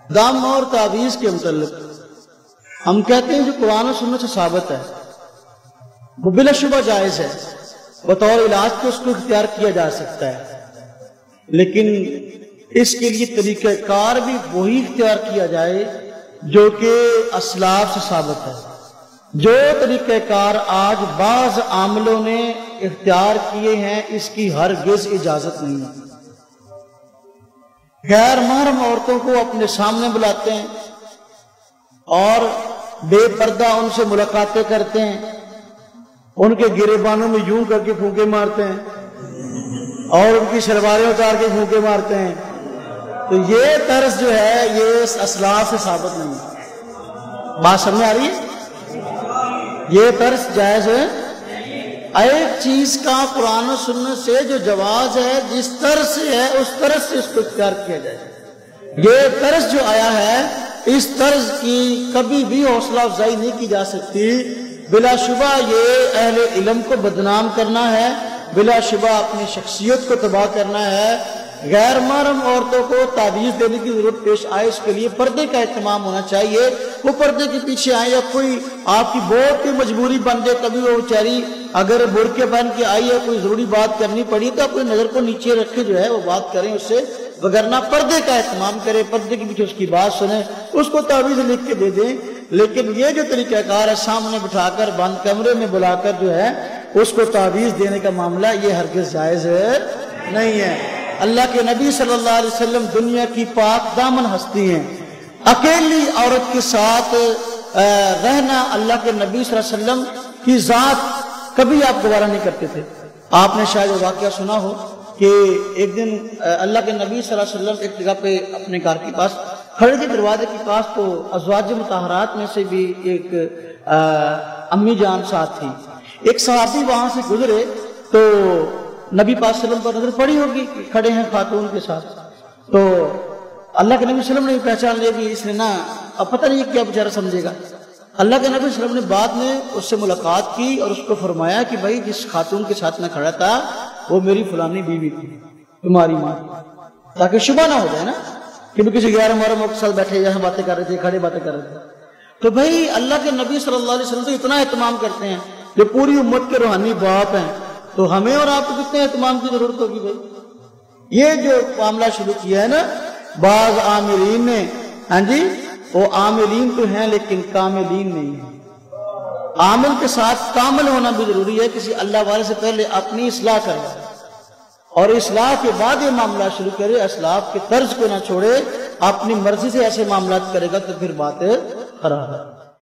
دم اور تعویذ کے متعلق ہم کہتے ہیں جو قرآن و سنت سے ثابت ہے وہ بلا شبہ جائز ہے، بطور علاج کے اس کو اختیار کیا جا سکتا ہے، لیکن اس کے لیے طریقہ کار بھی وہی اختیار کیا جائے جو کہ اسلاف سے ثابت ہے۔ جو طریقہ کار آج بعض عاملوں نے اختیار کیے ہیں اس کی ہرگز اجازت نہیں ہے۔ غیر محرم عورتوں کو اپنے سامنے بلاتے ہیں اور بے پردہ ان سے ملاقاتیں کرتے ہیں، ان کے گریبانوں میں یوں کر کے پھونکے مارتے ہیں اور ان کی شلواریں اتار کے پھونکے مارتے ہیں، تو یہ طرز جو ہے یہ اسلاف سے ثابت نہیں ہے۔ بات سمجھ آ رہی ہے؟ یہ طرز جائز ہے۔ ایک چیز کا قرآن و سنت سے جو جواز ہے، جس طرز سے ہے اس طرز سے اس کو اختیار کیا جائے۔ یہ طرز جو آیا ہے اس طرز کی کبھی بھی حوصلہ افزائی نہیں کی جا سکتی، بلا شبہ یہ اہل علم کو بدنام کرنا ہے، بلا شبہ اپنی شخصیت کو تباہ کرنا ہے۔ غیر محرم عورتوں کو تعویذ دینے کی ضرورت پیش آئے اس کے لیے پردے کا اہتمام ہونا چاہیے۔ وہ پردے کے پیچھے آئے یا کوئی آپ کی بہت ہی مجبوری بن جائے، کبھی وہ بیچاری اگر برقعے پہن کے آئی ہے، کوئی ضروری بات کرنی پڑی تو اپنی نظر کو نیچے رکھے جو ہے وہ بات کریں اس سے، وگرنہ پردے کا اہتمام کرے، پردے کے پیچھے اس کی بات سنیں، اس کو تعویذ لکھ کے دے دیں۔ لیکن یہ جو طریقہ کار ہے سامنے بٹھا کر بند کمرے میں بلا کر جو ہے اس کو تعویذ دینے کا معاملہ یہ ہرگز جائز نہیں ہے۔ اللہ کے نبی صلی اللہ علیہ وسلم دنیا کی پاک دامن ہستی ہیں، اکیلی عورت کے ساتھ رہنا اللہ کے نبی صلی اللہ علیہ وسلم کی ذات کبھی آپ گوارا نہیں کرتے تھے۔ آپ نے شاید وہ واقعہ سنا ہو کہ ایک دن اللہ کے نبی صلی اللہ علیہ وسلم ایک جگہ پہ اپنے گھر کے پاس کھڑے کے دروازے کے پاس، تو ازواج مطہرات میں سے بھی ایک امی جان ساتھ تھی۔ ایک صحابی وہاں سے گزرے تو نبی پاک صلی اللہ علیہ وسلم پر نظر پڑی ہوگی کہ کھڑے ہیں خاتون کے ساتھ، تو اللہ کے نبی صلی اللہ علیہ وسلم نے پہچان لیا کہ اس نے نا اب پتہ نہیں کیا بیچارہ سمجھے گا۔ اللہ کے نبی صلی اللہ علیہ وسلم نے بعد میں اس سے ملاقات کی اور اس کو فرمایا کہ بھائی جس خاتون کے ساتھ میں کھڑا تھا وہ میری فلانی بیوی تھی، تمہاری ماں، تاکہ شبہ نہ ہو جائے نا کہ وہ کسی غیر محرم کے ساتھ بیٹھے یہاں باتیں کر رہے تھے، کھڑے باتیں کر رہے تھے۔ تو بھائی اللہ کے نبی صلی اللہ علیہ وسلم تو اتنا اہتمام کرتے ہیں، جو پوری امت کے روحانی باپ ہیں، تو ہمیں اور آپ کو کتنے اہتمام کی ضرورت ہوگی بھائی؟ یہ جو معاملہ شروع کیا ہے نا بعض عاملین نے، ہاں جی وہ عاملین تو ہیں لیکن کاملین نہیں ہیں۔ عامل کے ساتھ کامل ہونا بھی ضروری ہے، کسی اللہ والے سے پہلے اپنی اصلاح کرے اور اصلاح کے بعد یہ معاملہ شروع کرے، اسلاف کے طرز کو نہ چھوڑے، اپنی مرضی سے ایسے معاملات کرے گا تو پھر بات خراب ہے۔